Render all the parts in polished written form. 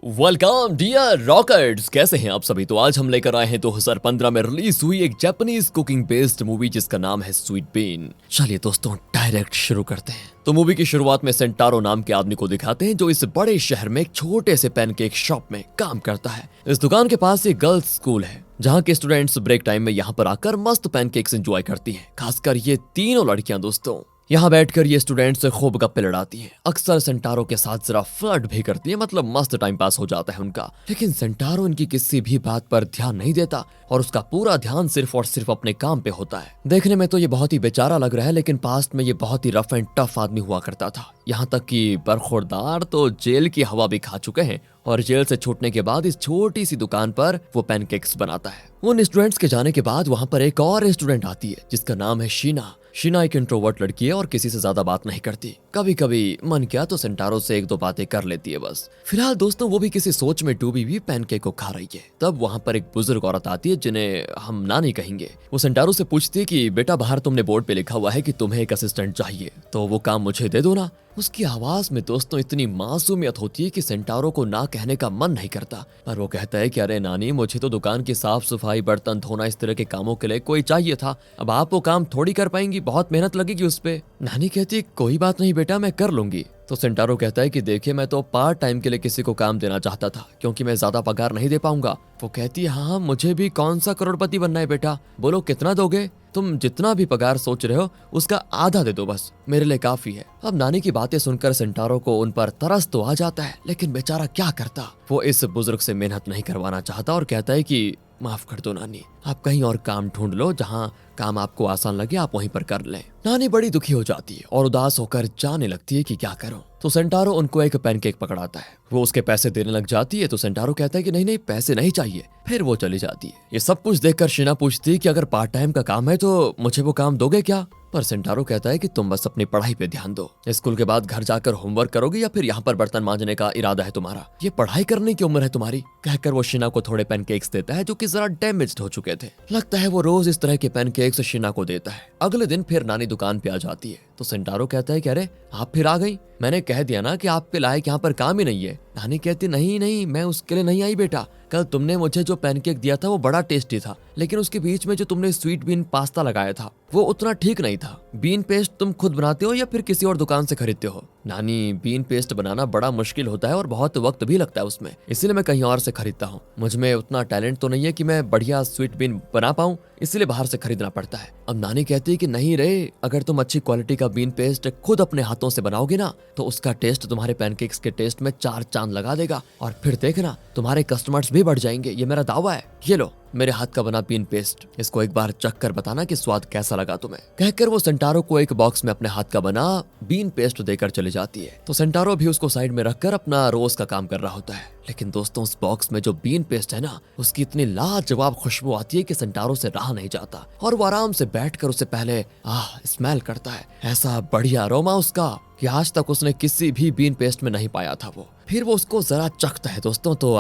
Welcome dear rockers, कैसे हैं आप सभी। तो आज हम लेकर आए हैं 2015 में रिलीज हुई एक जापानीज कुकिंग बेस्ड मूवी जिसका नाम है स्वीट बीन। चलिए दोस्तों डायरेक्ट शुरू करते हैं। तो मूवी की शुरुआत में सेंटारो नाम के आदमी को दिखाते हैं जो इस बड़े शहर में एक छोटे से पैनकेक शॉप में काम करता है। इस दुकान के पास एक गर्ल्स स्कूल है जहाँ के स्टूडेंट्स ब्रेक टाइम में यहाँ पर आकर मस्त पैनकेक्स एंजॉय करती हैं। खासकर ये तीनों लड़कियां दोस्तों यहाँ बैठकर ये स्टूडेंट्स से खूब गप्पे लड़ाती हैं। अक्सर सेंटारो के साथ जरा फ्लर्ट भी करती है, मतलब मस्त टाइम पास हो जाता है उनका। लेकिन सेंटारो इनकी किसी भी बात पर ध्यान नहीं देता और उसका पूरा ध्यान सिर्फ और सिर्फ अपने काम पे होता है। देखने में तो ये बहुत ही बेचारा लग रहा है, लेकिन पास्ट में ये बहुत ही रफ एंड टफ आदमी हुआ करता था। यहाँ तक कि बरखुरदार तो जेल की हवा भी खा चुके हैं और जेल से छूटने के बाद इस छोटी सी दुकान पर वो पैनकेक्स बनाता है। उन स्टूडेंट्स के जाने के बाद वहाँ पर एक और स्टूडेंट आती है जिसका नाम है शीना। शीना एक इंट्रोवर्ट लड़की है और किसी से ज्यादा बात नहीं करती। कभी कभी मन किया तो सेंटारो से एक दो बातें कर लेती है बस। फिलहाल दोस्तों वो भी किसी सोच में डूबी हुई पैनकेक को खा रही है। तब वहाँ पर एक बुजुर्ग औरत आती है जिन्हें हम नानी कहेंगे। वो सेंटारो से पूछती है कि बेटा बाहर तुमने बोर्ड पे लिखा हुआ है कि तुम्हें एक असिस्टेंट चाहिए, तो वो काम मुझे दे दो ना। उसकी आवाज में दोस्तों इतनी मासूमियत होती है कि सेंटारो को ना कहने का मन नहीं करता। पर वो कहता है कि अरे नानी, मुझे तो दुकान की साफ सफाई, बर्तन धोना, इस तरह के कामों के लिए कोई चाहिए था। अब आप वो काम थोड़ी कर पाएंगी, बहुत मेहनत लगेगी उस पे। नानी कहती है कोई बात नहीं बेटा, मैं कर लूंगी। तो सेंटारो कहता है कि देखिए मैं तो पार्ट टाइम के लिए किसी को काम देना चाहता था क्योंकि मैं ज्यादा पगार नहीं दे पाऊंगा। वो कहती है हाँ मुझे भी कौन सा करोड़पति बनना है बेटा, बोलो कितना दोगे। तुम जितना भी पगार सोच रहे हो उसका आधा दे दो बस, मेरे लिए काफी है। अब नानी की बातें सुनकर सेंटारो को उन पर तरस तो आ जाता है, लेकिन बेचारा क्या करता। वो इस बुजुर्ग से मेहनत नहीं करवाना चाहता और कहता है कि माफ कर दो नानी, आप कहीं और काम ढूंढ लो, जहाँ काम आपको आसान लगे आप वहीं पर कर लें। नानी बड़ी दुखी हो जाती है और उदास होकर जाने लगती है कि क्या करूं। तो सेंटारो उनको एक पैनकेक पकड़ाता है। वो उसके पैसे देने लग जाती है तो सेंटारो कहता है कि नहीं नहीं पैसे नहीं चाहिए। फिर वो चली जाती है। ये सब कुछ देखकर शीना पूछती है कि अगर पार्ट टाइम का काम है तो मुझे वो काम दोगे क्या। पर सेंटारो कहता है कि तुम बस अपनी पढ़ाई पे ध्यान दो। स्कूल के बाद घर जाकर होमवर्क करोगे या फिर यहाँ पर बर्तन मांजने का इरादा है तुम्हारा। ये पढ़ाई करने की उम्र है तुम्हारी। कहकर वो शीना को थोड़े पैनकेक्स देता है जो कि जरा डैमेज्ड हो चुके थे। लगता है वो रोज इस तरह के पैनकेक्स शीना को देता है। अगले दिन फिर नानी दुकान पे आ जाती है तो सेंटारो कहता है कि अरे आप फिर आ गई, मैंने कह दिया ना कि आपके लायक यहाँ पर काम ही नहीं है। नानी कहती नहीं नहीं मैं उसके लिए नहीं आई बेटा, कल तुमने मुझे जो पैनकेक दिया था वो बड़ा टेस्टी था, लेकिन उसके बीच में जो तुमने स्वीट बीन पास्ता लगाया था वो उतना ठीक नहीं था। बीन पेस्ट तुम खुद बनाते हो या फिर किसी और दुकान से खरीदते हो। नानी बीन पेस्ट बनाना बड़ा मुश्किल होता है और बहुत वक्त भी लगता है उसमें, इसीलिए मैं कहीं और से खरीदता हूँ। मुझ में उतना टैलेंट तो नहीं है कि मैं बढ़िया स्वीट बीन बना पाऊँ, इसलिए बाहर से खरीदना पड़ता है। अब नानी कहती है कि नहीं रे, अगर तुम अच्छी क्वालिटी का बीन पेस्ट खुद अपने हाथों से बनाओगे ना तो उसका टेस्ट तुम्हारे पैनकेक्स के टेस्ट में 4 चांद लगा देगा और फिर देखना तुम्हारे कस्टमर्स भी बढ़ जाएंगे, ये मेरा दावा है। ये लो मेरे हाथ का बना बीन पेस्ट, इसको एक बार चख कर बताना कि स्वाद कैसा लगा तुम्हें। कहकर वो सेंटारो को एक बॉक्स में अपने हाथ का बना बीन पेस्ट देकर चली जाती है। तो सेंटारो भी उसको साइड में रखकर अपना रोज का काम कर रहा होता है। लेकिन दोस्तों उस बॉक्स में जो बीन पेस्ट है ना उसकी इतनी लाजवाब खुशबू आती है कि सेंटारो से रहा नहीं जाता और वो आराम से बैठकर उसे पहले स्मेल करता है। ऐसा बढ़िया अरोमा उसका कि आज तक उसने किसी भी बीन पेस्ट में नहीं पाया था। वो फिर वो उसको जरा चखता है दोस्तों तो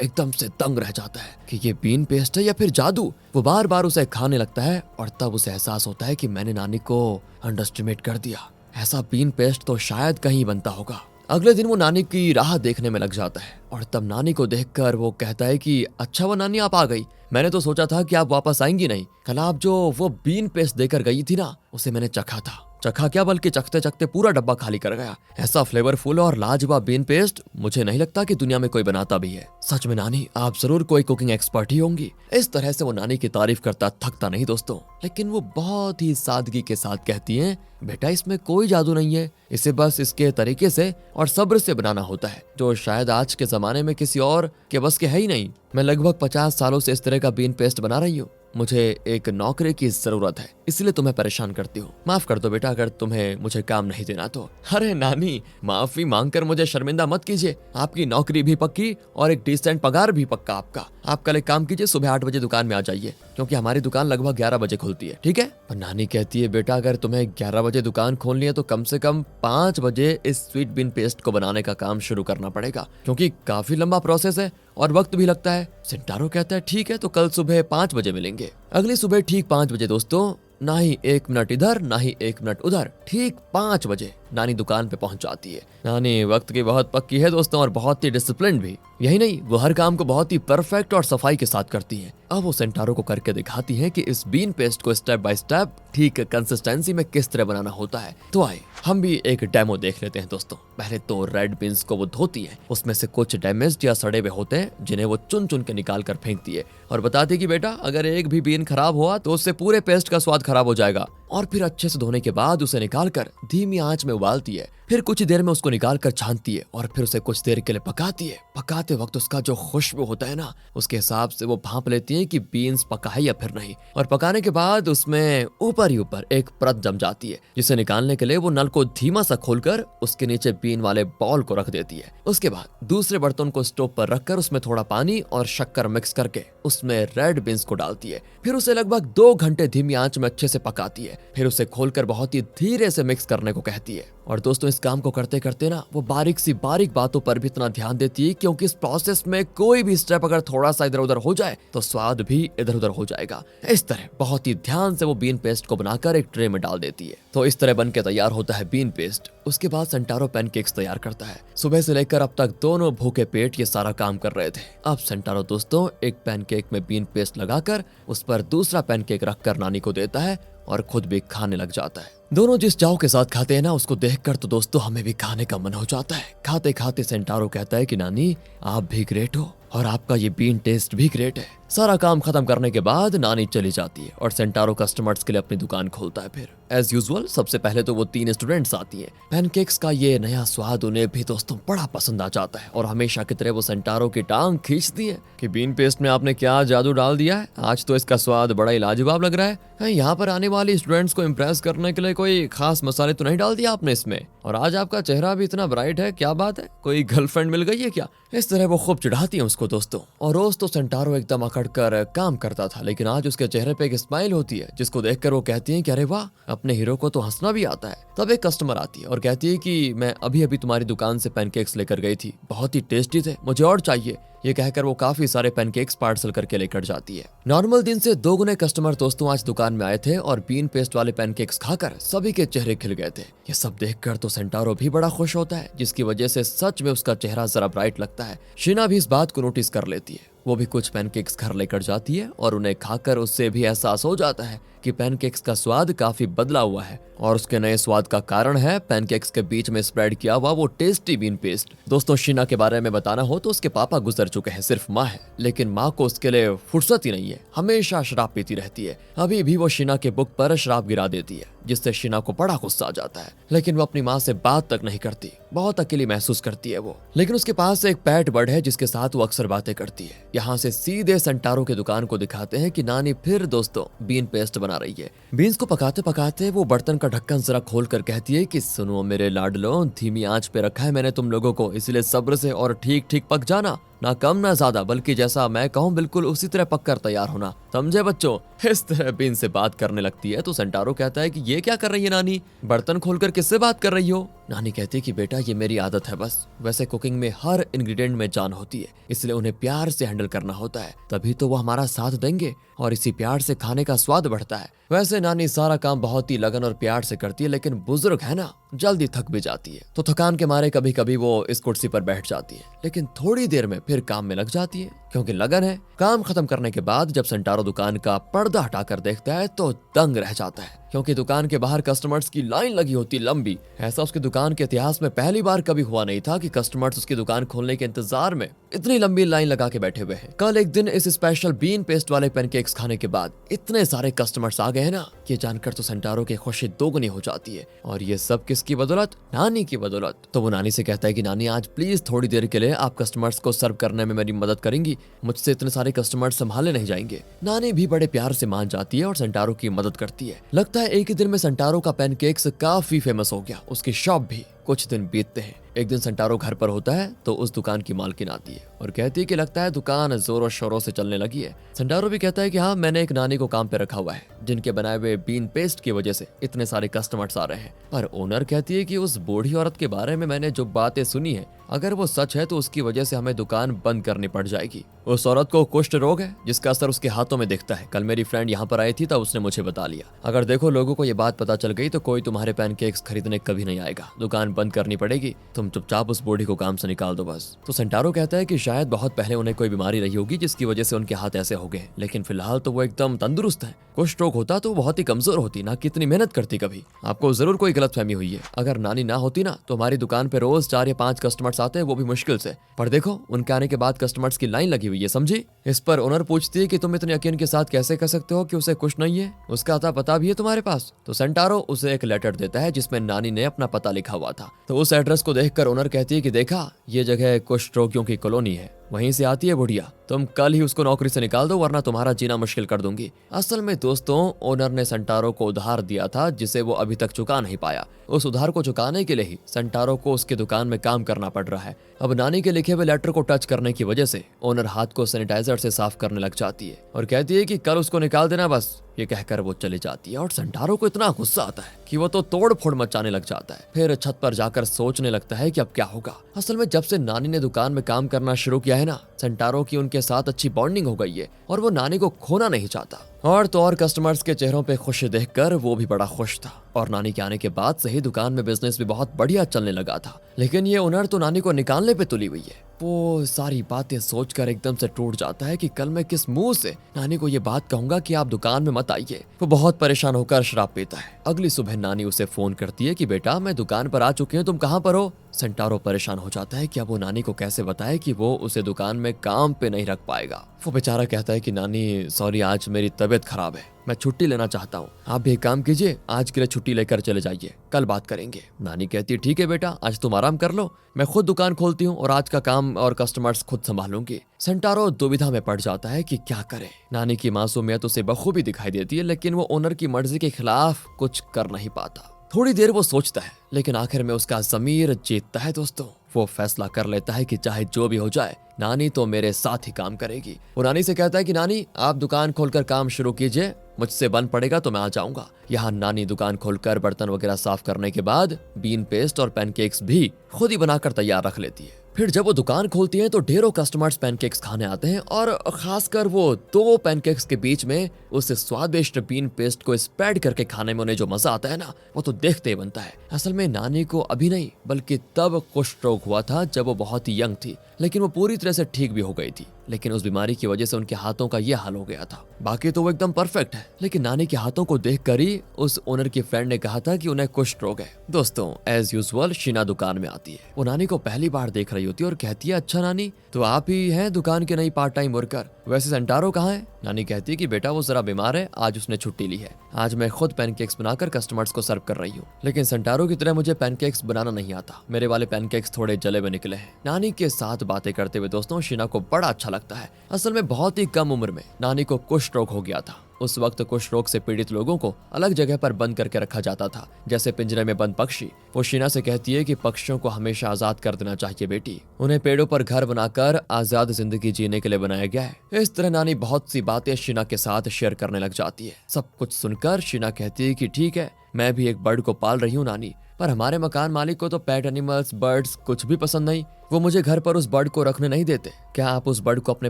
एकदम से दंग रह जाता है कि ये बीन पेस्ट है या फिर जादू। वो बार बार उसे खाने लगता है और तब उसे एहसास होता है कि मैंने नानी को अंडरएस्टिमेट कर दिया। ऐसा बीन पेस्ट तो शायद कहीं बनता होगा। अगले दिन वो नानी की राह देखने में लग जाता है और तब नानी को देखकर वो कहता है कि अच्छा वो नानी आप आ गई, मैंने तो सोचा था कि आप वापस आएंगी नहीं। कल आप जो वो बीन पेस्ट देकर गई थी ना उसे मैंने चखा क्या बल्कि चखते चखते पूरा डब्बा खाली कर गया। ऐसा फ्लेवरफुल और लाजवाब बीन पेस्ट मुझे नहीं लगता कि दुनिया में कोई बनाता भी है। सच में नानी आप जरूर कोई कुकिंग एक्सपर्ट ही होंगी। इस तरह से वो नानी की तारीफ करता थकता नहीं दोस्तों, लेकिन वो बहुत ही सादगी के साथ कहती हैं बेटा इसमें कोई जादू नहीं है, इसे बस इसके तरीके से और सब्र से बनाना होता है जो शायद आज के जमाने में किसी और के बस के है ही नहीं। मैं लगभग 50 सालों से इस तरह का बीन पेस्ट बना रही हूँ। मुझे एक नौकरी की जरूरत है, इसलिए तुम्हें परेशान करती हूँ। माफ कर दो बेटा अगर तुम्हें मुझे काम नहीं देना तो। अरे नानी माफी मांगकर मुझे शर्मिंदा मत कीजिए, आपकी नौकरी भी पक्की और एक डिसेंट पगार भी पक्का आपका। आप कल एक काम कीजिए, सुबह 8 बजे दुकान में आ जाइए क्योंकि हमारी दुकान लगभग 11 बजे खुलती है, ठीक है। और नानी कहती है बेटा अगर तुम्हें 11 बजे दुकान खोलनी है तो कम से कम 5 बजे इस स्वीट बीन पेस्ट को बनाने का काम शुरू करना पड़ेगा क्योंकि काफी लंबा प्रोसेस है और वक्त भी लगता है। सेंटारो कहता है ठीक है तो कल सुबह 5 बजे मिलेंगे। अगली सुबह ठीक 5 बजे दोस्तों, ना ही 1 मिनट इधर ना ही 1 मिनट उधर, ठीक 5 बजे नानी दुकान पे पहुंच जाती है। नानी वक्त की बहुत पक्की है दोस्तों और बहुत ही डिसिप्लिन भी। यही नहीं, वो हर काम को बहुत ही परफेक्ट और सफाई के साथ करती है। अब वो सेंटारो को करके दिखाती है कि इस बीन पेस्ट को स्टेप बाय स्टेप ठीक कंसिस्टेंसी में किस तरह बनाना होता है। तो आए हम भी एक डेमो देख लेते हैं दोस्तों। पहले तो रेड बीन्स को वो धोती है, उसमें से कुछ डैमेज्ड या सड़े हुए होते हैं जिन्हें वो चुन चुन के निकाल कर फेंकती है और बताती है कि बेटा अगर एक भी बीन खराब हुआ तो उससे पूरे पेस्ट का स्वाद खराब हो जाएगा। और फिर अच्छे से धोने के बाद उसे निकाल कर धीमी आंच में उबालती है, फिर कुछ देर में उसको निकाल कर छानती है और फिर उसे कुछ देर के लिए पकाती है। पकाते वक्त उसका जो खुशबू होता है ना, उसके हिसाब से वो भांप लेती है कि बीन्स पका है या फिर नहीं। और पकाने के बाद उसमें ऊपर ही ऊपर एक परत जम जाती है, जिसे निकालने के लिए वो नल को धीमा सा खोलकर उसके नीचे बीन वाले बॉल को रख देती है। उसके बाद दूसरे बर्तन को स्टोव पर रखकर उसमें थोड़ा पानी और शक्कर मिक्स करके उसमें रेड बीन्स को डालती है। फिर उसे लगभग 2 घंटे धीमी आंच में अच्छे से पकाती है। फिर उसे खोलकर बहुत ही धीरे से मिक्स करने को कहती है। और दोस्तों इस काम को करते करते ना वो बारीक बातों पर भी इतना ध्यान देती है, क्योंकि इस प्रोसेस में कोई भी स्टेप अगर थोड़ा सा इधर उधर हो जाए तो स्वाद भी इधर उधर हो जाएगा। इस तरह बहुत ही ध्यान से वो बीन पेस्ट को बनाकर एक ट्रे में डाल देती है। तो इस तरह बनके तैयार होता है बीन पेस्ट। उसके बाद सेंटारो पैनकेक्स तैयार करता है। सुबह से लेकर अब तक दोनों भूखे पेट ये सारा काम कर रहे थे। अब सेंटारो दोस्तों एक पैनकेक में बीन पेस्ट लगाकर उस पर दूसरा पैनकेक रखकर नानी को देता है और खुद भी खाने लग जाता है। दोनों जिस चाव के साथ खाते हैं ना, उसको देखकर तो दोस्तों हमें भी खाने का मन हो जाता है। खाते खाते सेंटारो कहता है कि नानी आप भी ग्रेट हो और आपका ये बीन टेस्ट भी ग्रेट है। सारा काम खत्म करने के बाद नानी चली जाती है और सेंटारो कस्टमर्स के लिए अपनी दुकान खोलता है। फिर एज यूजुअल सबसे पहले तो वो 3 स्टूडेंट्स आती हैं। पैनकेक्स का ये नया स्वाद उन्हें भी दोस्तों बड़ा पसंद आ जाता है और हमेशा की तरह वो सेंटारो की टांग खींचती है कि बीन पेस्ट में आपने क्या जादू डाल दिया है, आज तो इसका स्वाद बड़ा ही लाजवाब लग रहा है। यहाँ पर आने वाली स्टूडेंट्स को इम्प्रेस करने के लिए कोई खास मसाले तो नहीं डाल दिया आपने इसमें, और आज आपका चेहरा भी इतना ब्राइट है, क्या बात है, कोई गर्लफ्रेंड मिल गई है क्या? इस तरह वो खूब चिढ़ाती है उसको दोस्तों। और रोज तो सेंटारो एकदम अकड़ कर काम करता था, लेकिन आज उसके चेहरे पे एक स्माइल होती है जिसको देखकर वो कहती है कि अरे वाह, अपने हीरो को तो हंसना भी आता है। तब एक कस्टमर आती है और कहती है कि मैं अभी अभी तुम्हारी दुकान से पैनकेक्स लेकर गई थी, बहुत ही टेस्टी थे, मुझे और चाहिए। ये कहकर वो काफी सारे पैनकेक्स पार्सल करके लेकर जाती है। नॉर्मल दिन से 2 गुने कस्टमर दोस्तों आज दुकान में आए थे और बीन पेस्ट वाले पैनकेक्स खाकर सभी के चेहरे खिल गए थे। ये सब देखकर तो सेंटारो भी बड़ा खुश होता है, जिसकी वजह से सच में उसका चेहरा जरा ब्राइट लगता है। शीना भी इस बात को नोटिस कर लेती है। वो भी कुछ पैनकेक्स घर लेकर जाती है और उन्हें खाकर उससे भी एहसास हो जाता है कि पैनकेक्स का स्वाद काफी बदला हुआ है और उसके नए स्वाद का कारण है पैनकेक्स के बीच में स्प्रेड किया हुआ वो टेस्टी बीन पेस्ट। दोस्तों शीना के बारे में बताना हो तो उसके पापा गुजर चुके हैं, सिर्फ माँ है, लेकिन माँ को उसके लिए फुर्सत ही नहीं है, हमेशा शराब पीती रहती है। अभी भी वो शीना के बुक पर शराब गिरा देती है, जिससे शीना को बड़ा गुस्सा आ जाता है, लेकिन वो अपनी माँ से बात तक नहीं करती, बहुत अकेली महसूस करती है वो। लेकिन उसके पास एक पेट बर्ड है जिसके साथ वो अक्सर बातें करती है। यहाँ से सीधे सेंटारो की दुकान को दिखाते हैं कि नानी फिर दोस्तों बीन पेस्ट बना रही है। बीन्स को पकाते पकाते वो बर्तन का ढक्कन जरा खोल कर कहती है कि सुनो मेरे लाडलो, धीमी आंच पे रखा है मैंने तुम लोगों को, इसलिए सब्र से और ठीक ठीक पक जाना, ना कम ना ज्यादा, बल्कि जैसा मैं कहूँ बिल्कुल उसी तरह पककर तैयार होना, समझे बच्चों। इस तरह बीन से बात करने लगती है तो सेंटारो कहता है कि ये क्या कर रही है नानी, बर्तन खोलकर किससे बात कर रही हो? नानी कहती है कि बेटा ये मेरी आदत है बस, वैसे कुकिंग में हर इंग्रेडिएंट में जान होती है, इसलिए उन्हें प्यार से हैंडल करना होता है, तभी तो वो हमारा साथ देंगे और इसी प्यार से खाने का स्वाद बढ़ता है। वैसे नानी सारा काम बहुत ही लगन और प्यार से करती है, लेकिन बुजुर्ग है ना, जल्दी थक भी जाती है, तो थकान के मारे कभी कभी वो इस कुर्सी पर बैठ जाती है, लेकिन थोड़ी देर में फिर काम में लग जाती है, क्योंकि लगन है। काम खत्म करने के बाद जब सेंटारो दुकान का पर्दा हटाकर देखता है तो दंग रह जाता है, क्योंकि दुकान के बाहर कस्टमर्स की लाइन लगी होती लंबी। ऐसा उसकी दुकान के इतिहास में पहली बार कभी हुआ नहीं था कि कस्टमर्स उसकी दुकान खोलने के इंतजार में इतनी लंबी लाइन लगा के बैठे हुए हैं। कल एक दिन इस स्पेशल बीन पेस्ट वाले पैनकेक्स खाने के बाद इतने सारे कस्टमर्स आ गए हैं ना, ये जानकर तो सेंटारो की खुशी दोगुनी हो जाती है। और ये सब किसकी बदौलत? नानी की बदौलत। तो वो नानी से कहता है कि नानी आज प्लीज थोड़ी देर के लिए आप कस्टमर्स को सर्व करने में मेरी मदद करेंगी, मुझसे इतने सारे कस्टमर्स संभाले नहीं जाएंगे। नानी भी बड़े प्यार से मान जाती है और सेंटारो की मदद करती है। लगता है एक ही दिन में सेंटारो का पैनकेक्स काफी फेमस हो गया, उसकी शॉप भी। कुछ दिन बीतते हैं। एक दिन सेंटारो घर पर होता है तो उस दुकान की मालकिन आती है और कहती है कि लगता है दुकान जोरों शोरों से चलने लगी है। सेंटारो भी कहता है कि हाँ, मैंने एक नानी को काम पे रखा हुआ है जिनके बनाए हुए बीन पेस्ट की वजह से इतने सारे कस्टमर्स आ रहे हैं। पर ओनर कहती है कि उस बूढ़ी औरत के बारे में मैंने जो बातें सुनी है, अगर वो सच है तो उसकी वजह से हमें दुकान बंद करनी पड़ जाएगी। उस औरत को कुष्ठ रोग है जिसका असर उसके हाथों में दिखता है। कल मेरी फ्रेंड यहाँ पर आई थी तब उसने मुझे बता लिया। अगर देखो लोगों को ये बात पता चल गई तो कोई तुम्हारे पैनकेक्स खरीदने कभी नहीं आएगा, दुकान बंद करनी पड़ेगी। तुम चुपचाप उस बूढ़ी को काम से निकाल दो बस। तो सेंटारो कहता है कि शायद बहुत पहले उन्हें कोई बीमारी रही होगी जिसकी वजह से उनके हाथ ऐसे हो गए, लेकिन फिलहाल तो वो एकदम तंदुरुस्त है। कुष्ठ रोग होता तो वो बहुत ही कमजोर होती, ना कितनी मेहनत करती कभी। आपको जरूर कोई गलतफहमी हुई है। अगर नानी ना होती ना तो हमारी दुकान पे रोज 4 या 5 कस्टमर्स आते हैं, वो भी मुश्किल से। पर देखो उनके आने के बाद कस्टमर्स की लाइन लगी हुई है, समझी। इस पर ओनर पूछती है कि तुम इतने यकीन के साथ कैसे कह सकते हो कि उसे कुछ नहीं है, उसका अता पता भी है तुम्हारे पास। तो सेंटारो उसे एक लेटर देता है जिसमें नानी ने अपना पता लिखा हुआ था। तो उस एड्रेस को देखकर ओनर कहती है कि देखा, ये जगह कुष्ठ रोगियों की कॉलोनी है, वहीं से आती है बुढ़िया। तुम कल ही उसको नौकरी से निकाल दो वरना तुम्हारा जीना मुश्किल कर दूंगी। असल में दोस्तों, ओनर ने सेंटारो को उधार दिया था जिसे वो अभी तक चुका नहीं पाया। उस उधार को चुकाने के लिए ही सेंटारो को उसकी दुकान में काम करना पड़ रहा है। अब नानी के लिखे हुए लेटर को टच करने की वजह से ओनर हाथ को सैनिटाइजर से साफ करने लग जाती है और कहती है कि कल उसको निकाल देना बस। ये कहकर वो चली जाती है और सेंटारो को इतना गुस्सा आता है कि वो तो तोड़ फोड़ मचाने लग जाता है। फिर छत पर जाकर सोचने लगता है कि अब क्या होगा। असल में जब से नानी ने दुकान में काम करना शुरू किया है ना, सेंटारो की उनके साथ अच्छी बॉन्डिंग हो गई है और वो नानी को खोना नहीं चाहता। और तो और कस्टमर्स के चेहरों पे खुशी देखकर वो भी बड़ा खुश था और नानी के आने के बाद से ही दुकान में बिजनेस भी बहुत बढ़िया चलने लगा था। लेकिन ये ओनर तो नानी को निकालने पे तुली हुई है। वो सारी बातें सोचकर एकदम से टूट जाता है कि कल मैं किस मुंह से नानी को ये बात कहूंगा कि आप दुकान में मत आइए। वो बहुत परेशान होकर शराब पीता है। अगली सुबह नानी उसे फोन करती है कि बेटा, मैं दुकान पर आ चुकी हूँ, तुम कहाँ पर हो। सेंटारो परेशान हो जाता है कि अब वो नानी को कैसे बताए कि वो उसे दुकान में काम पे नहीं रख पाएगा। वो बेचारा कहता है कि नानी सॉरी, आज मेरी तबीयत खराब है, मैं छुट्टी लेना चाहता हूँ। आप भी एक काम कीजिए, आज के लिए छुट्टी लेकर चले जाइए, कल बात करेंगे। नानी कहती है ठीक है बेटा, आज तुम आराम कर लो, मैं खुद दुकान खोलती हूँ और आज का काम और कस्टमर्स खुद संभालूंगी। सेंटारो दुविधा में पड़ जाता है कि क्या करे। नानी की मासूमियत उसे बखूबी दिखाई देती है, लेकिन वो ओनर की मर्जी के खिलाफ कुछ कर नहीं पाता। थोड़ी देर वो सोचता है, लेकिन आखिर में उसका ज़मीर जीतता है दोस्तों। वो फैसला कर लेता है कि चाहे जो भी हो जाए, नानी तो मेरे साथ ही काम करेगी। वो नानी से कहता है कि नानी, आप दुकान खोलकर काम शुरू कीजिए, मुझसे बन पड़ेगा तो मैं आ जाऊंगा। यहाँ नानी दुकान खोलकर बर्तन वगैरह साफ करने के बाद बीन पेस्ट और पैनकेक्स भी खुद ही बनाकर तैयार रख लेती है। फिर जब वो दुकान खोलती है तो ढेरों कस्टमर्स पैनकेक्स खाने आते हैं और खासकर वो 2 पैनकेक्स के बीच में उस स्वादिष्ट बीन पेस्ट को स्प्रेड करके खाने में उन्हें जो मजा आता है ना, वो तो देखते ही बनता है। असल में नानी को अभी नहीं बल्कि तब कुष्ठ रोग हुआ था जब वो बहुत ही यंग थी, लेकिन वो पूरी तरह से ठीक भी हो गई थी। लेकिन उस बीमारी की वजह से उनके हाथों का ये हाल हो गया था। बाकी तो वो एकदम परफेक्ट है, लेकिन नानी के हाथों को देखकर ही उस ओनर की फ्रेंड ने कहा था कि उन्हें कुष्ठ रोग है। दोस्तों, एज यूजुअल शीना दुकान में आती है। वो नानी को पहली बार देख रही होती है और कहती है, अच्छा नानी, तो आप ही हैं दुकान के नई पार्ट टाइम वर्कर। वैसे सेंटारो कहाँ है? नानी कहती है कि बेटा वो जरा बीमार है, आज उसने छुट्टी ली है। आज मैं खुद पैनकेक्स बनाकर कस्टमर्स को सर्व कर रही हूँ। लेकिन सेंटारो की तरह मुझे पैनकेक्स बनाना नहीं आता, मेरे वाले पैनकेक्स थोड़े जले हुए निकले हैं। नानी के साथ बातें करते हुए दोस्तों शीना को बड़ा अच्छा लगता है। असल में बहुत ही कम उम्र में नानी को कुष्ठ रोग हो गया था। उस वक्त कुष्ठ रोग से पीड़ित लोगों को अलग जगह पर बंद करके रखा जाता था, जैसे पिंजरे में बंद पक्षी। वो शीना से कहती है कि पक्षियों को हमेशा आजाद कर देना चाहिए बेटी, उन्हें पेड़ों पर घर बनाकर आजाद जिंदगी जीने के लिए बनाया गया है। इस तरह नानी बहुत सी बातें शीना के साथ शेयर करने लग जाती है। सब कुछ सुनकर शीना कहती है कि ठीक है, मैं भी एक बर्ड को पाल रही हूँ नानी, पर हमारे मकान मालिक को तो पेट एनिमल्स, बर्ड्स कुछ भी पसंद नहीं। वो मुझे घर पर उस बर्ड को रखने नहीं देते। क्या आप उस बर्ड को अपने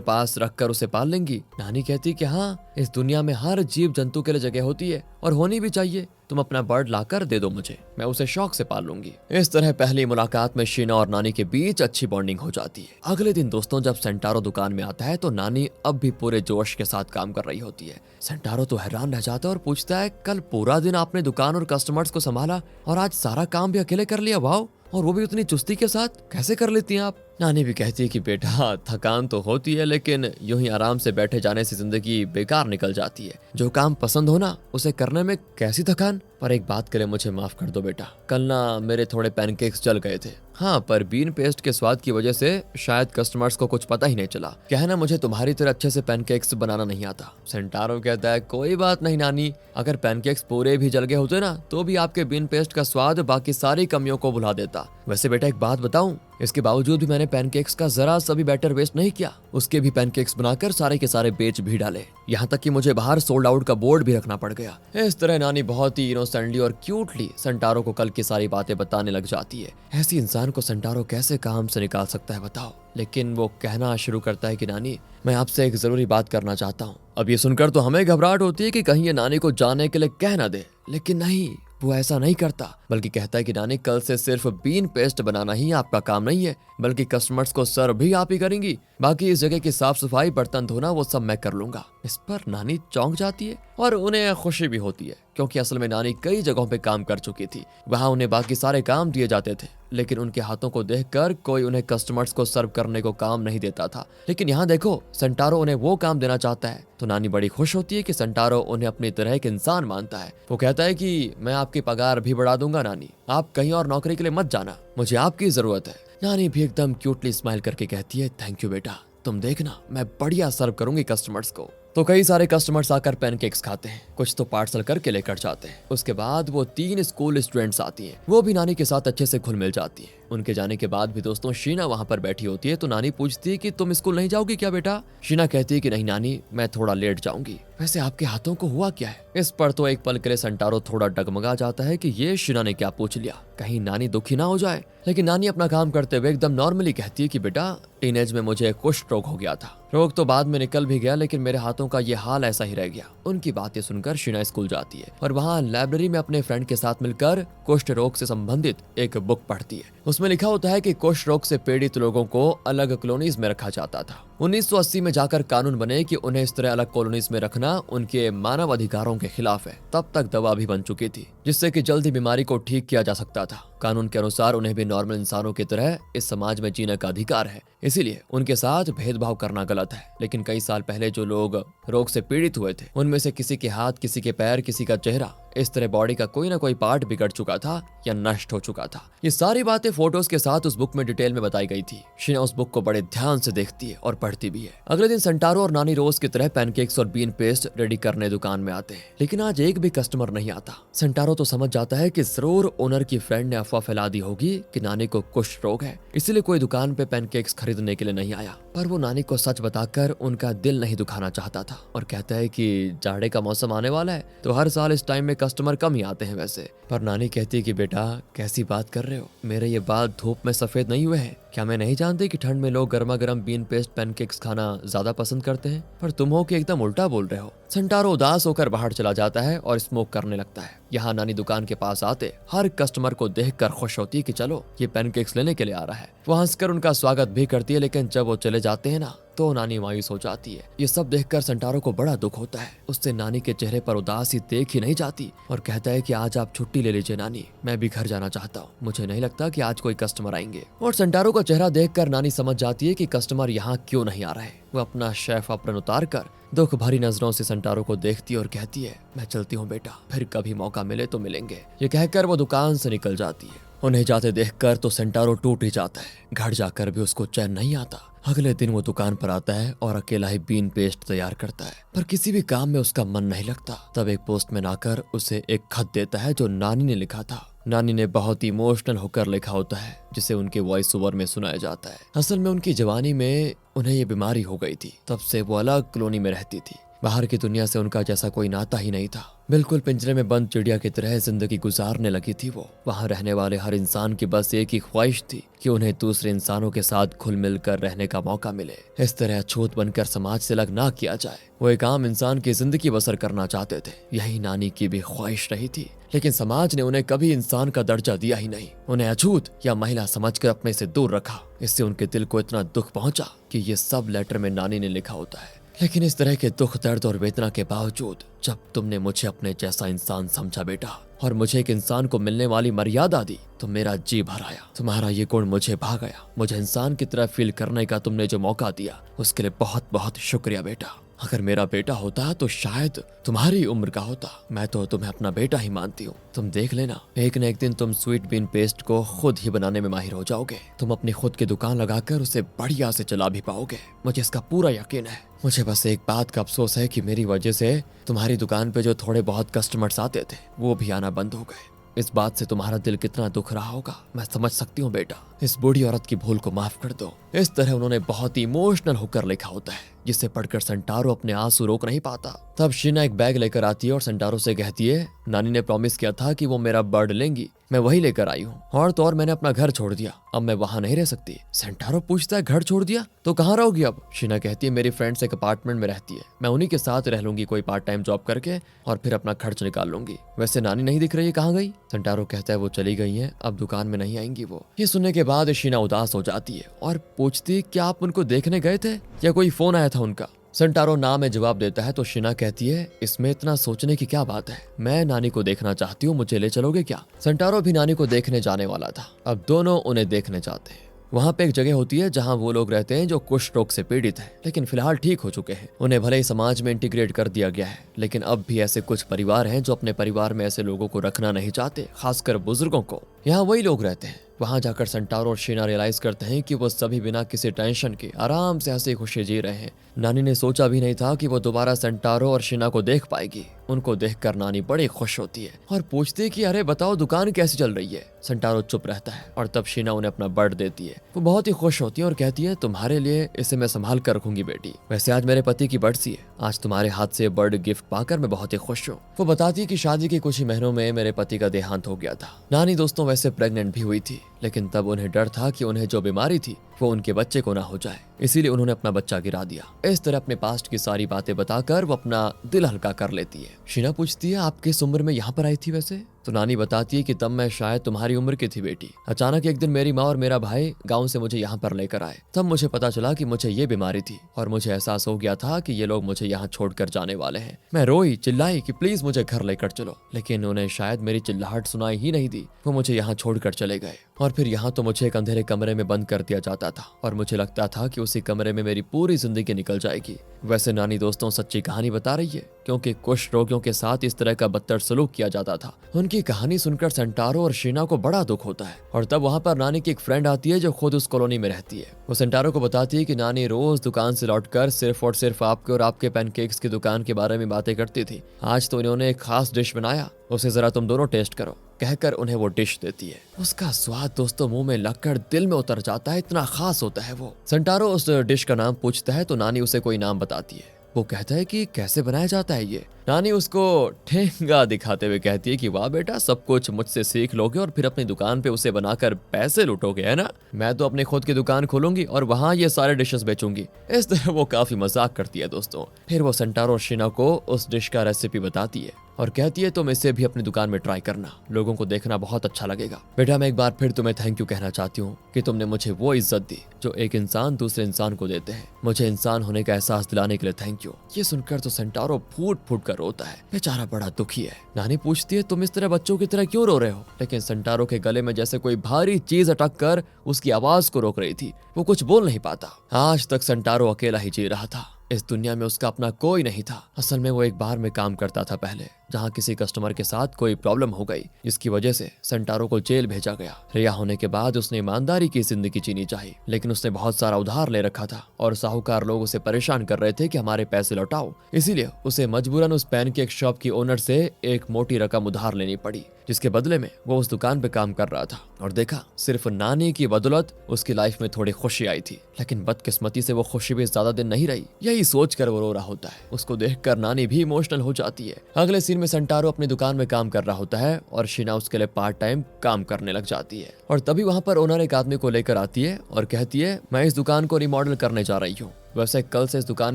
पास रखकर उसे पाल लेंगी? नानी कहती कि हाँ, इस दुनिया में हर जीव जंतु के लिए जगह होती है और होनी भी चाहिए। तुम अपना बर्ड लाकर दे दो मुझे, मैं उसे शौक से पाल लूंगी। इस तरह पहली मुलाकात में शीना और नानी के बीच अच्छी बॉन्डिंग हो जाती है। अगले दिन दोस्तों जब सेंटारो दुकान में आता है तो नानी अब भी पूरे जोश के साथ काम कर रही होती है। सेंटारो तो हैरान रह जाता है और पूछता है, कल पूरा दिन आपने दुकान और कस्टमर्स को संभाला और आज सारा काम भी अकेले कर लिया? वाओ, और वो भी उतनी चुस्ती के साथ, कैसे कर लेती हैं आप? नानी भी कहती है कि बेटा थकान तो होती है, लेकिन यूं ही आराम से बैठे जाने से जिंदगी बेकार निकल जाती है। जो काम पसंद हो ना उसे करने में कैसी थकान। पर एक बात करे, मुझे माफ कर दो बेटा, कल ना मेरे थोड़े पैनकेक्स जल गए थे। हाँ, पर बीन पेस्ट के स्वाद की वजह से शायद कस्टमर्स को कुछ पता ही नहीं चला। क्या है ना, मुझे तुम्हारी तरह अच्छे से पैनकेक्स बनाना नहीं आता। सेंटारो कहता है कोई बात नहीं नानी, अगर पैनकेक्स पूरे भी जल गए होते ना तो भी आपके बीन पेस्ट का स्वाद बाकी सारी कमियों को भुला देता। वैसे बेटा एक बात बताऊं, इसके बावजूद भी मैंने पैनकेक्स का जरा सा भी बैटर वेस्ट नहीं किया। उसके भी पैनकेक्स बनाकर सारे के सारे बेच भी डाले, यहाँ तक कि मुझे बाहर सोल्ड आउट का बोर्ड भी रखना पड़ गया। इस तरह नानी बहुत ही इनोसेंटली और क्यूटली सेंटारो को कल की सारी बातें बताने लग जाती है। ऐसी इंसान को सेंटारो कैसे काम से निकाल सकता है बताओ। लेकिन वो कहना शुरू करता है कि नानी मैं आपसे एक जरूरी बात करना चाहता हूँ। अब ये सुनकर तो हमें घबराहट होती है कि कहीं ये नानी को जाने के लिए कह ना दे, लेकिन नहीं, वो ऐसा नहीं करता, बल्कि कहता है कि नानी कल से सिर्फ बीन पेस्ट बनाना ही आपका काम नहीं है, बल्कि कस्टमर्स को सर्व भी आप ही करेंगी। बाकी इस जगह की साफ सफाई, बर्तन धोना वो सब मैं कर लूंगा। इस पर नानी चौंक जाती है और उन्हें खुशी भी होती है, क्योंकि असल में नानी कई जगहों पे काम कर चुकी थी। वहाँ उन्हें बाकी सारे काम दिए जाते थे, लेकिन उनके हाथों को देखकर कोई उन्हें कस्टमर्स को सर्व करने को काम नहीं देता था। लेकिन यहाँ देखो, सेंटारो उन्हें वो काम देना चाहता है, तो नानी बड़ी खुश होती है कि सेंटारो उन्हें अपनी तरह एक इंसान मानता है। वो कहता है कि मैं आपकी पगार भी बढ़ा दूंगा नानी, आप कहीं और नौकरी के लिए मत जाना, मुझे आपकी जरूरत है। नानी भी एकदम क्यूटली स्माइल करके कहती है थैंक यू बेटा, तुम देखना मैं बढ़िया सर्व करूंगी कस्टमर्स को। तो कई सारे कस्टमर्स आकर पैनकेक्स खाते हैं, कुछ तो पार्सल करके लेकर जाते हैं। उसके बाद वो 3 स्कूल स्टूडेंट्स आती हैं, वो भी नानी के साथ अच्छे से घुल मिल जाती हैं। उनके जाने के बाद भी दोस्तों शीना वहाँ पर बैठी होती है, तो नानी पूछती है कि तुम स्कूल नहीं जाओगी क्या बेटा। शीना कहती है कि नहीं नानी, मैं थोड़ा लेट जाऊंगी। वैसे आपके हाथों को हुआ क्या है। इस पर तो एक पल के लिए सेंटारो थोड़ा डगमगा जाता है कि ये शीना ने क्या पूछ लिया, कहीं नानी दुखी ना हो जाए। लेकिन नानी अपना काम करते हुए एकदम नॉर्मली कहती है कि बेटा टीनेज में मुझे कुष्ठ रोग हो गया था, रोग तो बाद में निकल भी गया, लेकिन मेरे हाथों का ये हाल ऐसा ही रह गया। उनकी बातें सुनकर शीना स्कूल जाती है और वहाँ लाइब्रेरी में अपने फ्रेंड के साथ मिलकर कुष्ठ रोग से संबंधित एक बुक पढ़ती है। उसमें लिखा होता है कि कुष्ठ रोग से पीड़ित लोगों को अलग कॉलोनीज में रखा जाता था। 1980 में जाकर कानून बने कि उन्हें इस तरह अलग कॉलोनीज में रखना उनके मानव अधिकारों के खिलाफ है। तब तक दवा भी बन चुकी थी जिससे कि जल्दी बीमारी को ठीक किया जा सकता था। कानून के अनुसार उन्हें भी नॉर्मल इंसानों की तरह इस समाज में जीने का अधिकार है, इसीलिए उनके साथ भेदभाव करना गलत है। लेकिन कई साल पहले जो लोग रोग से पीड़ित हुए थे, उनमें से किसी के हाथ, किसी के पैर, किसी का चेहरा, इस तरह बॉडी का कोई ना कोई पार्ट बिगड़ चुका था या नष्ट हो चुका था। ये सारी बातें फोटोज के साथ उस बुक में डिटेल में बताई गई थी। शीना उस बुक को बड़े ध्यान से देखती है और पढ़ती भी है। अगले दिन सेंटारो और नानी रोज की तरह पैनकेक्स और बीन पेस्ट रेडी करने दुकान में आते हैं, लेकिन आज एक भी कस्टमर नहीं आता। सेंटारो तो समझ जाता है कि जरूर ओनर की फ्रेंड ने अफवाह फैला दी होगी कि नानी को कुष्ठ रोग है, इसलिए कोई दुकान पे पैनकेक्स खरीदने के लिए नहीं आया। पर वो नानी को सच बताकर उनका दिल नहीं दुखाना चाहता था और कहता है कि जाड़े का मौसम आने वाला है, तो हर साल इस टाइम में कस्टमर कम ही आते हैं वैसे। पर नानी कहती है कि बेटा कैसी बात कर रहे हो, मेरे ये बाल धूप में सफेद नहीं हुए हैं क्या? मैं नहीं जानती कि ठंड में लोग गर्मा गर्म बीन पेस्ट पैनकेक्स खाना ज्यादा पसंद करते हैं, पर तुम हो कि एकदम उल्टा बोल रहे हो। सेंटारो उदास होकर बाहर चला जाता है और स्मोक करने लगता है। यहाँ नानी दुकान के पास आते हर कस्टमर को देखकर खुश होती है कि चलो ये पैनकेक्स लेने के लिए आ रहा है। वो हंसकर उनका स्वागत भी करती है, लेकिन जब वो चले जाते हैं ना तो नानी मायूस हो जाती है। ये सब देखकर सेंटारो को बड़ा दुख होता है। उससे नानी के चेहरे पर उदासी देख ही नहीं जाती और कहता है कि आज आप छुट्टी ले लीजिए नानी, मैं भी घर जाना चाहता हूँ, मुझे नहीं लगता कि आज कोई कस्टमर आएंगे। और सेंटारो का चेहरा देखकर नानी समझ जाती है कि कस्टमर यहाँ क्यों नहीं आ रहे। वो अपना शेफ अपन उतार कर दुख भरी नजरों से सेंटारो को देखती है और कहती है मैं चलती हूँ बेटा, फिर कभी मौका मिले तो मिलेंगे। ये कहकर वो दुकान से निकल जाती है। उन्हें जाते देखकर तो सेंटारो टूट ही जाता है। घर जाकर भी उसको चैन नहीं आता। अगले दिन वो दुकान पर आता है और अकेला ही बीन पेस्ट तैयार करता है, पर किसी भी काम में उसका मन नहीं लगता। तब एक पोस्टमैन आकर उसे एक खत देता है जो नानी ने लिखा था। नानी ने बहुत इमोशनल होकर लिखा होता है, जिसे उनके वॉइस ओवर में सुनाया जाता है। असल में उनकी जवानी में उन्हें ये बीमारी हो गई थी, तब से वो अलग कॉलोनी में रहती थी। बाहर की दुनिया से उनका जैसा कोई नाता ही नहीं था। बिल्कुल पिंजरे में बंद चिड़िया की तरह जिंदगी गुजारने लगी थी वो। वहाँ रहने वाले हर इंसान की बस एक ही ख्वाहिश थी कि उन्हें दूसरे इंसानों के साथ घुल मिल कर रहने का मौका मिले, इस तरह अछूत बनकर समाज से अलग ना किया जाए। वो एक आम इंसान की जिंदगी बसर करना चाहते थे, यही नानी की भी ख्वाहिश रही थी। लेकिन समाज ने उन्हें कभी इंसान का दर्जा दिया ही नहीं, उन्हें अछूत या महिला समझकर अपने से दूर रखा। इससे उनके दिल को इतना दुख पहुंचा कि ये सब लेटर में नानी ने लिखा होता है। लेकिन इस तरह के दुख, दर्द और वेदना के बावजूद जब तुमने मुझे अपने जैसा इंसान समझा बेटा, और मुझे एक इंसान को मिलने वाली मर्यादा दी तो मेरा जी भर आया। तुम्हारा ये गुण मुझे भा गया। मुझे इंसान की तरह फील करने का तुमने जो मौका दिया उसके लिए बहुत बहुत शुक्रिया बेटा। अगर मेरा बेटा होता तो शायद तुम्हारी उम्र का होता। मैं तो तुम्हें अपना बेटा ही मानती हूँ। तुम देख लेना, एक न एक दिन तुम स्वीट बीन पेस्ट को खुद ही बनाने में माहिर हो जाओगे। तुम अपनी खुद की दुकान लगाकर उसे बढ़िया से चला भी पाओगे, मुझे इसका पूरा यकीन है। मुझे बस एक बात का अफसोस है कि मेरी वजह से तुम्हारी दुकान पे जो थोड़े बहुत कस्टमर्स आते थे वो भी आना बंद हो गए। इस बात से तुम्हारा दिल कितना दुख रहा होगा मैं समझ सकती हूँ बेटा। इस बूढ़ी औरत की भूल को माफ कर दो। इस तरह उन्होंने बहुत इमोशनल होकर लिखा होता है जिसे पढ़कर संटारो अपने आंसू रोक नहीं पाता। तब शीना एक बैग लेकर आती है और संटारो से कहती है, नानी ने प्रॉमिस किया था कि वो मेरा बर्ड लेंगी, मैं वही लेकर आई हूँ। और तो और मैंने अपना घर छोड़ दिया, अब मैं वहाँ नहीं रह सकती। संटारो पूछता है, घर छोड़ दिया तो कहाँ रहोगी अब? शीना कहती है, मेरी फ्रेंड्स एक अपार्टमेंट में रहती है, मैं उन्हीं के साथ रह लूंगी कोई पार्ट टाइम जॉब करके और फिर अपना खर्च निकाल लूंगी। वैसे नानी नहीं दिख रही है, कहाँ गई? संटारो कहता है, वो चली गई है, अब दुकान में नहीं आएंगी वो। ये सुनने के बाद शीना उदास हो जाती है और पूछती, क्या आप उनको देखने गए थे या कोई फोन आया था उनका? संटारो ना में जवाब देता है तो शीना कहती है, इसमें इतना सोचने की क्या बात है, मैं नानी को देखना चाहती हूँ, मुझे ले चलोगे क्या? संटारो भी नानी को देखने जाने वाला था। अब दोनों उन्हें देखने जाते हैं। वहाँ पे एक जगह होती है जहाँ वो लोग रहते हैं जो कुष्ठ रोग से पीड़ित हैं, लेकिन फिलहाल ठीक हो चुके हैं। उन्हें भले ही समाज में इंटीग्रेट कर दिया गया है, लेकिन अब भी ऐसे कुछ परिवार हैं जो अपने परिवार में ऐसे लोगों को रखना नहीं चाहते, खासकर बुजुर्गों को। यहाँ वही लोग रहते हैं। वहां जाकर संटारो और शीना रियलाइज करते हैं कि वो सभी बिना किसी टेंशन के आराम से हंसी खुशी जी रहे हैं। नानी ने सोचा भी नहीं था कि वो दोबारा संटारो और शीना को देख पाएगी। उनको देखकर नानी बड़ी खुश होती है और पूछती है कि अरे बताओ दुकान कैसी चल रही है? संटारो चुप रहता है और तब शीना उन्हें अपना बर्ड देती है। वो बहुत ही खुश होती है और कहती है, तुम्हारे लिए इसे मैं संभाल कर रखूंगी बेटी। वैसे आज मेरे पति की बरसी है, आज तुम्हारे हाथ से बर्ड गिफ्ट पाकर मैं बहुत ही खुश हूँ। वो बताती है कि शादी के कुछ ही महीनों में मेरे पति का देहांत हो गया था। नानी दोस्तों वैसे प्रेग्नेंट भी हुई थी, लेकिन तब उन्हें डर था कि उन्हें जो बीमारी थी वो उनके बच्चे को ना हो जाए, इसीलिए उन्होंने अपना बच्चा गिरा दिया। इस तरह अपने पास्ट की सारी बातें बताकर वो अपना दिल हल्का कर लेती है। शीना पूछती है, आप किस उम्र में यहाँ पर आई थी वैसे? तो नानी बताती है कि तब मैं शायद तुम्हारी उम्र की थी बेटी। अचानक एक दिन मेरी माँ और मेरा भाई गांव से मुझे यहाँ पर लेकर आए। तब मुझे पता चला कि मुझे ये बीमारी थी और मुझे एहसास हो गया था कि ये लोग मुझे यहाँ छोड़कर जाने वाले हैं। मैं रोई चिल्लाई कि प्लीज मुझे घर लेकर चलो, लेकिन उन्हें शायद मेरी चिल्लाहट सुनाई ही नहीं दी। वो मुझे यहाँ छोड़कर चले गए और फिर यहाँ तो मुझे एक अंधेरे कमरे में बंद कर दिया जाता था और मुझे लगता था कि उसी कमरे में मेरी पूरी जिंदगी निकल जाएगी। वैसे नानी दोस्तों सच्ची कहानी बता रही है, क्योंकि कुष्ठ रोगियों के साथ इस तरह का बदतर सलूक किया जाता था। उनकी कहानी सुनकर संटारो और शीना को बड़ा दुख होता है और तब वहाँ पर नानी की एक फ्रेंड आती है जो खुद उस कॉलोनी में रहती है। वो संटारो को बताती है कि नानी रोज दुकान से लौटकर सिर्फ और सिर्फ आपके और आपके पैनकेक्स की दुकान के बारे में बातें करती थी। आज तो इन्होंने एक खास डिश बनाया, उसे जरा तुम दोनों टेस्ट करो, कहकर उन्हें वो डिश देती है। उसका स्वाद दोस्तों मुंह में लगकर दिल में उतर जाता है, इतना खास होता है वो। संटारो उस डिश का नाम पूछता है तो नानी उसे कोई नाम बताती है। वो कहता है कि कैसे बनाया जाता है ये? नानी उसको ठेंगा दिखाते हुए कहती है कि वाह बेटा, सब कुछ मुझसे सीख लोगे और फिर अपनी दुकान पे उसे बनाकर पैसे लुटोगे, है ना? मैं तो अपनी खुद की दुकान खोलूंगी और वहाँ ये सारे डिशेस बेचूंगी। इस तरह वो काफी मजाक करती है दोस्तों। फिर वो संटारो और शीना को उस डिश का रेसिपी बताती है और कहती है तुम इसे भी अपनी दुकान में ट्राई करना, लोगों को देखना बहुत अच्छा लगेगा। बेटा मैं एक बार फिर तुम्हें थैंक यू कहना चाहती हूँ कि तुमने मुझे वो इज्जत दी जो एक इंसान दूसरे इंसान को देते हैं। मुझे इंसान होने का एहसास दिलाने के लिए थैंक यू। ये सुनकर तो संटारो फूट फूट कर रोता है, बेचारा बड़ा दुखी है। नानी पूछती है तुम इस तरह बच्चों की तरह क्यों रो रहे हो? लेकिन संटारो के गले में जैसे कोई भारी चीज अटक कर उसकी आवाज को रोक रही थी। वो कुछ बोल नहीं पाता। आज तक संटारो अकेला ही जी रहा था, इस दुनिया में उसका अपना कोई नहीं था। असल में वो एक बार में काम करता था पहले, जहाँ किसी कस्टमर के साथ कोई प्रॉब्लम हो गई जिसकी वजह से संटारो को जेल भेजा गया। रिहा होने के बाद उसने ईमानदारी की जिंदगी जीनी चाहिए, लेकिन उसने बहुत सारा उधार ले रखा था और साहूकार लोग उसे परेशान कर रहे थे कि हमारे पैसे लौटाओ। इसीलिए उसे मजबूरन उस पैनकेक शॉप की ओनर से एक मोटी रकम उधार लेनी पड़ी, जिसके बदले में वो उस दुकान पे काम कर रहा था। और देखा, सिर्फ नानी की बदौलत उसकी लाइफ में थोड़ी खुशी आई थी, लेकिन बदकिस्मती से वो खुशी भी ज्यादा दिन नहीं रही। यही सोचकर वो रो रहा होता है। उसको देखकर नानी भी इमोशनल हो जाती है। अगले सीन में संटारो अपनी दुकान में काम कर रहा होता है और शीना उसके लिए पार्ट टाइम काम करने लग जाती है। और तभी वहाँ पर ओनर एक आदमी को लेकर आती है और कहती है मैं इस दुकान को रिमॉडल करने जा रही हूँ। वैसे कल से इस दुकान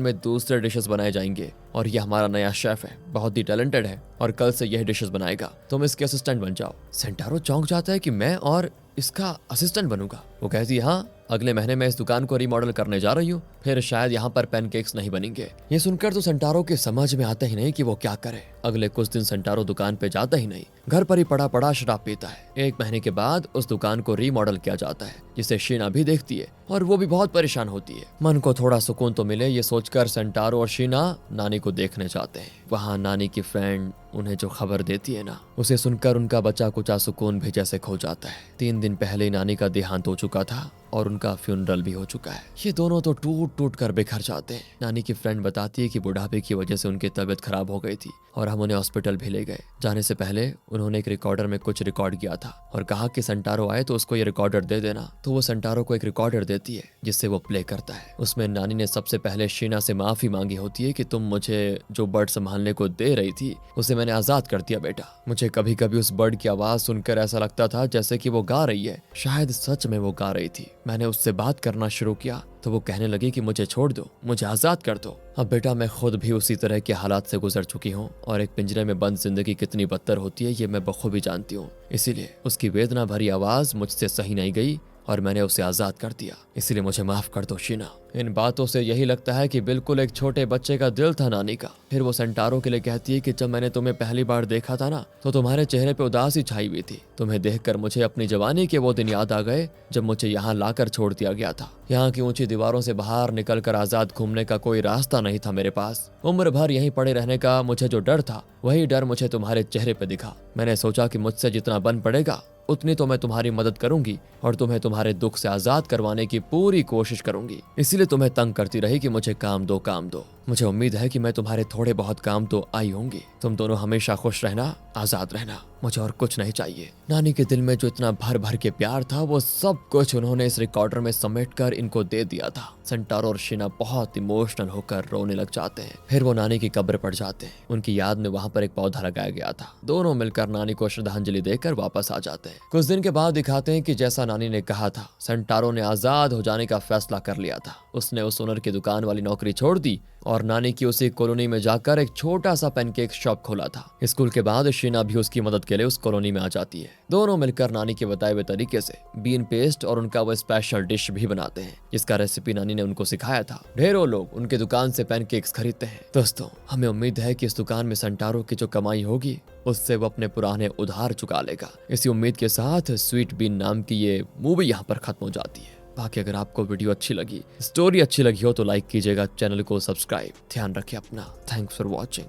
में दूसरे डिशेस बनाए जाएंगे और ये हमारा नया शेफ है, बहुत ही टैलेंटेड है और कल से यह डिशेस बनाएगा, तुम इसके असिस्टेंट बन जाओ। संटारो चौंक जाता है कि मैं और इसका असिस्टेंट बनूंगा। वो कहती है हाँ, अगले महीने मैं इस दुकान को रिमॉडल करने जा रही हूँ, फिर शायद यहाँ पर पैनकेक्स नहीं बनेंगे। ये सुनकर तो सेंटारो के समझ में आता ही नहीं कि वो क्या करे। अगले कुछ दिन सेंटारो दुकान पे जाता ही नहीं, घर पर ही पड़ा पड़ा शराब पीता है। 1 महीने के बाद उस दुकान को रिमॉडल किया जाता है, जिसे शीना भी देखती है और वो भी बहुत परेशान होती है। मन को थोड़ा सुकून तो मिले ये सोचकर सेंटारो और शीना नानी को देखने जाते हैं। वहाँ नानी की फ्रेंड उन्हें जो खबर देती है ना, उसे सुनकर उनका बचा कुचा सुकून भी जैसे खो जाता है। 3 दिन पहले ही नानी का देहांत हो चुका था और उनका फ्यूनरल भी हो चुका है। ये दोनों तो टूट टूट कर बिखर जाते हैं। नानी की फ्रेंड बताती है कि बुढ़ापे की वजह से उनकी तबीयत खराब हो गई थी और हम उन्हें हॉस्पिटल भी ले गए। जाने से पहले उन्होंने एक रिकॉर्डर में कुछ रिकॉर्ड किया था और कहा कि सेंटारो आए तो उसको ये रिकॉर्डर दे देना। तो वो सेंटारो को एक रिकॉर्डर देती है जिससे वो प्ले करता है। उसमें नानी ने सबसे पहले शीना से माफी मांगी होती है कि तुम मुझे जो बर्ड संभालने को दे रही थी उसे मैंने आजाद कर दिया बेटा। मुझे कभी कभी उस बर्ड की आवाज सुनकर ऐसा लगता था जैसे कि वो गा रही है, शायद सच में वो गा रही थी। मैंने उससे बात करना शुरू किया तो वो कहने लगी कि मुझे छोड़ दो, मुझे आजाद कर दो। अब बेटा मैं खुद भी उसी तरह के हालात से गुजर चुकी हूँ और एक पिंजरे में बंद जिंदगी कितनी बदतर होती है ये मैं बखूबी जानती हूँ। इसीलिए उसकी वेदना भरी आवाज मुझसे सही नहीं गई और मैंने उसे आजाद कर दिया। इसलिए मुझे माफ कर दो शीना। इन बातों से यही लगता है कि बिल्कुल एक छोटे बच्चे का दिल था नानी का। फिर वो सेंटारो के लिए कहती है कि जब मैंने तुम्हें पहली बार देखा था ना तो तुम्हारे चेहरे पे उदासी छाई हुई थी। तुम्हें देखकर मुझे अपनी जवानी के वो दिन याद आ गए जब मुझे यहाँ लाकर छोड़ दिया गया था। यहाँ की ऊंची दीवारों से बाहर निकलकर आजाद घूमने का कोई रास्ता नहीं था मेरे पास। उम्र भर यहीं पड़े रहने का मुझे जो डर था वही डर मुझे तुम्हारे चेहरे पे दिखा। मैंने सोचा कि मुझसे जितना बन पड़ेगा उतनी तो मैं तुम्हारी मदद करूंगी और तुम्हें तुम्हारे दुख से आजाद करवाने की पूरी कोशिश करूंगी। इसीलिए तुम्हें तंग करती रही कि मुझे काम दो काम दो। मुझे उम्मीद है कि मैं तुम्हारे थोड़े बहुत काम तो आई होंगी। तुम दोनों हमेशा खुश रहना, आजाद रहना, मुझे और कुछ नहीं चाहिए। नानी के दिल में जो इतना भर भर के प्यार था वो सब कुछ उन्होंने इस रिकॉर्डर में समेट कर इनको दे दिया था। सेंटारो और शीना बहुत इमोशनल होकर रोने लग जाते हैं। फिर वो नानी की कब्र पर जाते हैं। उनकी याद में वहाँ पर एक पौधा लगाया गया था। दोनों मिलकर नानी को श्रद्धांजलि देकर वापस आ जाते हैं। कुछ दिन के बाद दिखाते हैं कि जैसा नानी ने कहा था सेंटारो ने आजाद हो जाने का फैसला कर लिया था। उसने उस ओनर की दुकान वाली नौकरी छोड़ दी और नानी की उसी कॉलोनी में जाकर एक छोटा सा पैनकेक शॉप खोला था। स्कूल के बाद शीना भी उसकी मदद के लिए उस कॉलोनी में आ जाती है। दोनों मिलकर नानी के बताए हुए तरीके से बीन पेस्ट और उनका वो स्पेशल डिश भी बनाते हैं जिसका रेसिपी नानी ने उनको सिखाया था। ढेरों लोग उनके दुकान से पैनकेक्स खरीदते हैं। दोस्तों हमें उम्मीद है कि इस दुकान में सेंटारो की जो कमाई होगी उससे वो अपने पुराने उधार चुका लेगा। इसी उम्मीद के साथ स्वीट बीन नाम की ये मूवी यहाँ पर खत्म हो जाती है। बाकी अगर आपको वीडियो अच्छी लगी, स्टोरी अच्छी लगी हो तो लाइक कीजिएगा, चैनल को सब्सक्राइब। ध्यान रखिए अपना। Thanks for watching.